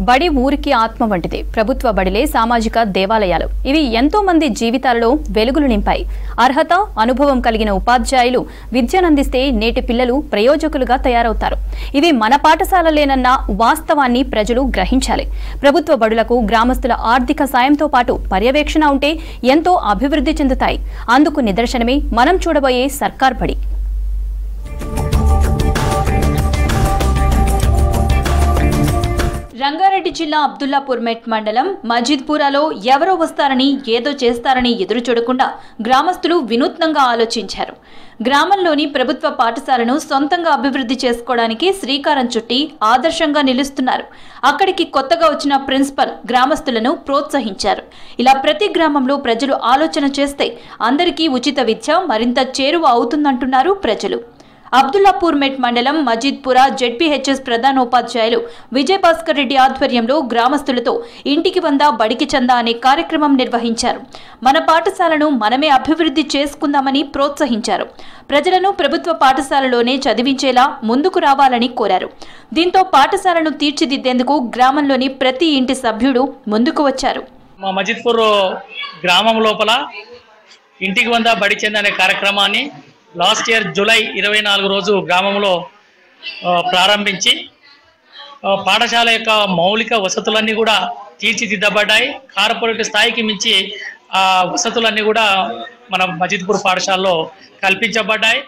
బడి ఊరికి ఆత్మ వంటిదే. ప్రభుత్వ బడిలే సామాజిక దేవాలయాలు. ఇవి ఎంతో మంది జీవితాలలో వెలుగులు నింపాయి. అర్హత, అనుభవం కలిగిన ఉపాధ్యాయులు విద్యనందిస్తే నేటి పిల్లలు ప్రయోజకులుగా తయారవుతారు. ఇవి మన పాఠశాలలేనన్న వాస్తవాన్ని ప్రజలు గ్రహించాలి. ప్రభుత్వ బడులకు గ్రామస్తుల ఆర్థిక సాయంతో పాటు పర్యవేక్షణ ఉంటే ఎంతో అభివృద్ధి చెందుతాయి. అందుకు నిదర్శనమే మనం చూడబోయే సర్కార్ బడి. రంగారెడ్డి జిల్లా అబ్దుల్లాపూర్ మెట్ మండలం మజిద్పురాలో ఎవరో వస్తారని ఏదో చేస్తారని ఎదురు చూడకుండా గ్రామస్తులు వినూత్నంగా ఆలోచించారు. గ్రామంలోని ప్రభుత్వ పాఠశాలను సొంతంగా అభివృద్ధి చేసుకోవడానికి శ్రీకారం చుట్టి ఆదర్శంగా నిలుస్తున్నారు. అక్కడికి కొత్తగా వచ్చిన ప్రిన్సిపల్ గ్రామస్తులను ప్రోత్సహించారు. ఇలా ప్రతి గ్రామంలో ప్రజలు ఆలోచన చేస్తే అందరికీ ఉచిత విద్య మరింత చేరువ అవుతుందంటున్నారు ప్రజలు. అబ్దుల్లాపూర్ మెట్ మండలం మజిద్పురా జెడ్పీహెచ్ఎస్ ప్రధానోపాధ్యాయులు విజయభాస్కర్ రెడ్డి ఆధ్వర్యంలో గ్రామస్తులతో ఇంటికి వంద బడికి చందా అనే కార్యక్రమం నిర్వహించారు. మన పాఠశాలను మనమే అభివృద్ధి చేసుకుందామని ప్రోత్సహించారు. ప్రజలను ప్రభుత్వ పాఠశాలలోనే చదివించేలా ముందుకు రావాలని కోరారు. దీంతో పాఠశాలను తీర్చిదిద్దేందుకు గ్రామంలోని ప్రతి ఇంటి సభ్యుడు ముందుకు వచ్చారు. మా మజిద్పూర్ గ్రామం లోపల ఇంటికి వంద బడి చందా అనే కార్యక్రమాన్ని లాస్ట్ ఇయర్ జూలై 24 రోజు గ్రామంలో ప్రారంభించి పాఠశాల యొక్క మౌలిక వసతులన్నీ కూడా తీర్చిదిద్దబడ్డాయి. కార్పొరేట్ స్థాయికి మించి ఆ వసతులన్నీ కూడా మన మజిద్పూర్ పాఠశాలలో కల్పించబడ్డాయి.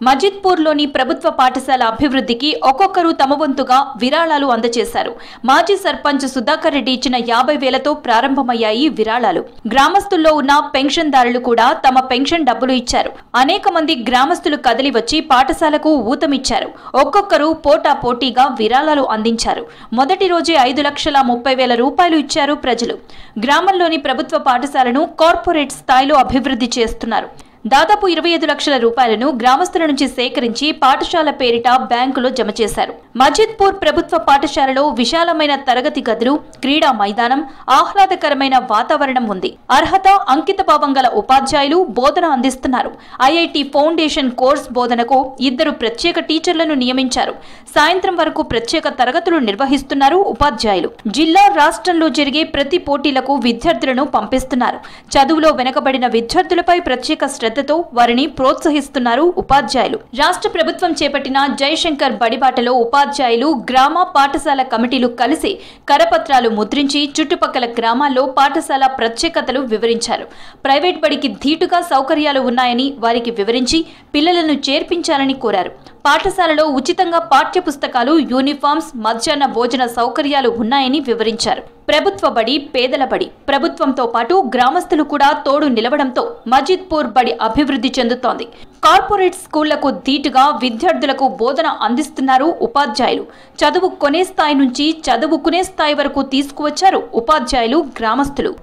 మజిద్పూర్లోని ప్రభుత్వ పాఠశాల అభివృద్ధికి ఒక్కొక్కరు తమ వంతుగా విరాళాలు అందజేశారు. మాజీ సర్పంచ్ సుధాకర్ రెడ్డి ఇచ్చిన 50,000తో ప్రారంభమయ్యాయి విరాళాలు. గ్రామస్తుల్లో ఉన్న పెన్షన్దారులు కూడా తమ పెన్షన్ డబ్బులు ఇచ్చారు. అనేక మంది గ్రామస్తులు కదిలి వచ్చి పాఠశాలకు ఊతమిచ్చారు. ఒక్కొక్కరు పోటాపోటీగా విరాళాలు అందించారు. మొదటి రోజే 5,30,000 రూపాయలు ఇచ్చారు ప్రజలు. గ్రామంలోని ప్రభుత్వ పాఠశాలను కార్పొరేట్ స్థాయిలో అభివృద్ధి చేస్తున్నారు. దాదాపు 25 లక్షల రూపాయలను గ్రామస్తుల నుంచి సేకరించి పాఠశాల పేరిట బ్యాంకులో జమ చేశారు. మజిద్పూర్ ప్రభుత్వ పాఠశాలలో విశాలమైన తరగతి గదులు, క్రీడా మైదానం, ఆహ్లాదకరమైన వాతావరణం ఉంది. అర్హత, అంకితభావం గల ఉపాధ్యాయులు బోధన అందిస్తున్నారు. ఐఐటి ఫౌండేషన్ కోర్స్ బోధనకు 2 ప్రత్యేక టీచర్లను నియమించారు. సాయంత్రం వరకు ప్రత్యేక తరగతులు నిర్వహిస్తున్నారు ఉపాధ్యాయులు. జిల్లా, రాష్ట్రంలో జరిగే ప్రతి పోటీలకు విద్యార్థులను పంపిస్తున్నారు. చదువులో వెనుకబడిన విద్యార్థులపై ప్రత్యేక శ్రద్ధతో వారిని ప్రోత్సహిస్తున్నారు ఉపాధ్యాయులు. రాష్ట్ర ప్రభుత్వం చేపట్టిన జయశంకర్ బడిబాటలో ఉపాధ్యాయులు, గ్రామ పాఠశాల కమిటీలు కలిసి కరపత్రాలు ముద్రించి చుట్టుపక్కల గ్రామాల్లో పాఠశాల ప్రత్యేకతలు వివరించారు. ప్రైవేట్ బడికి ధీటుగా సౌకర్యాలు ఉన్నాయని వారికి వివరించి పిల్లలను చేర్పించాలని కోరారు. పాఠశాలలో ఉచితంగా పాఠ్య పుస్తకాలు, యూనిఫామ్స్, మధ్యాహ్న భోజన సౌకర్యాలు ఉన్నాయని వివరించారు. ప్రభుత్వ బడి పేదల బడి. ప్రభుత్వంతో పాటు గ్రామస్తులు కూడా తోడు నిలవడంతో మజిద్పూర్ బడి అభివృద్ధి చెందుతోంది. కార్పొరేట్ స్కూళ్లకు ధీటుగా విద్యార్థులకు బోధన అందిస్తున్నారు ఉపాధ్యాయులు. చదువు కొనే స్థాయి నుంచి చదువుకునే స్థాయి వరకు తీసుకువచ్చారు ఉపాధ్యాయులు, గ్రామస్తులు.